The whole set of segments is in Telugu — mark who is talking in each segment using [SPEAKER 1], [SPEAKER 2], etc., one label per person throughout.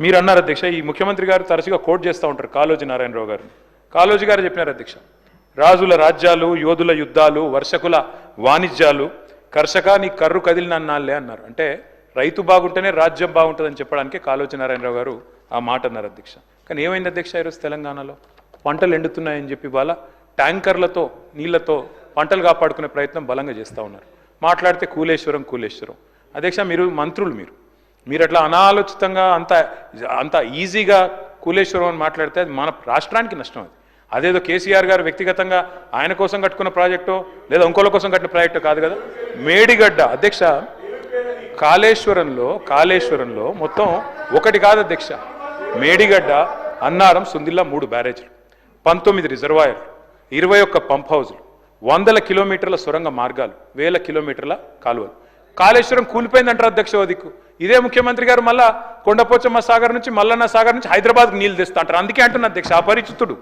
[SPEAKER 1] మీరు అన్నారు అధ్యక్ష, ఈ ముఖ్యమంత్రి గారు తరచుగా కోట్ చేస్తూ ఉంటారు కాళోజీ నారాయణరావు గారు. కాళోజీ గారు చెప్పినారు అధ్యక్ష, రాజుల రాజ్యాలు, యోధుల యుద్ధాలు, వర్షకుల వాణిజ్యాలు, కర్షక నీ కర్రు కదిలినన్నాళ్ళే అన్నారు. అంటే రైతు బాగుంటేనే రాజ్యం బాగుంటుందని చెప్పడానికి కాళోజీ నారాయణరావు గారు ఆ మాట అన్నారు అధ్యక్ష. కానీ ఏమైంది అధ్యక్ష, ఈరోజు తెలంగాణలో పంటలు ఎండుతున్నాయని చెప్పి వాళ్ళ ట్యాంకర్లతో నీళ్లతో పంటలు కాపాడుకునే ప్రయత్నం బలంగా చేస్తూ ఉన్నారు. మాట్లాడితే కూలేశ్వరం కూలేశ్వరం. అధ్యక్ష, మీరు మంత్రులు, మీరు అట్లా అనాలోచితంగా అంత ఈజీగా కూలేశ్వరం అని మాట్లాడితే అది మన రాష్ట్రానికి నష్టం. అదేదో కేసీఆర్ గారు వ్యక్తిగతంగా ఆయన కోసం కట్టుకున్న ప్రాజెక్టో లేదా ఇంకోళ్ళ కోసం కట్టిన ప్రాజెక్టు కాదు కదా. మేడిగడ్డ అధ్యక్ష, కాళేశ్వరంలో మొత్తం ఒకటి కాదు అధ్యక్ష, మేడిగడ్డ, అన్నారం, సుందిల్లా 3 బ్యారేజ్లు, 19 రిజర్వాయర్లు, 21 పంప్ హౌజులు, 100 కిలోమీటర్ల సొరంగ మార్గాలు, 1000 కిలోమీటర్ల కాలువలు. కాళేశ్వరం కూలిపోయిందంటారు అధ్యక్ష. దిక్కు ఇదే ముఖ్యమంత్రి గారు మళ్ళా కొండపోచమ్మ సాగర్ నుంచి, మల్లన్న సాగర్ నుంచి హైదరాబాద్కి నీళ్ళు తెస్తా అంటారు. అందుకే అంటున్నా అధ్యక్ష అపరిచితుడు.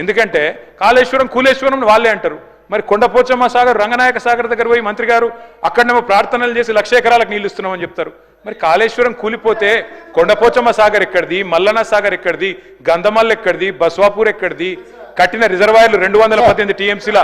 [SPEAKER 1] ఎందుకంటే కాళేశ్వరం కూలేశ్వరం వాళ్ళే అంటారు. మరి కొండపోచమ్మ సాగర్, రంగనాయక సాగర్ దగ్గర పోయి మంత్రి గారు అక్కడనేమో ప్రార్థనలు చేసి 1,00,000 ఎకరాలకు నీళ్ళు ఇస్తున్నామని చెప్తారు. మరి కాళేశ్వరం కూలిపోతే కొండపోచమ్మ సాగర్ ఎక్కడిది, మల్లన్న సాగర్ ఎక్కడిది, గంధమల్ల ఎక్కడిది, బస్వాపూర్ ఎక్కడిది, కట్టిన రిజర్వాయర్లు 218 టీఎంసీల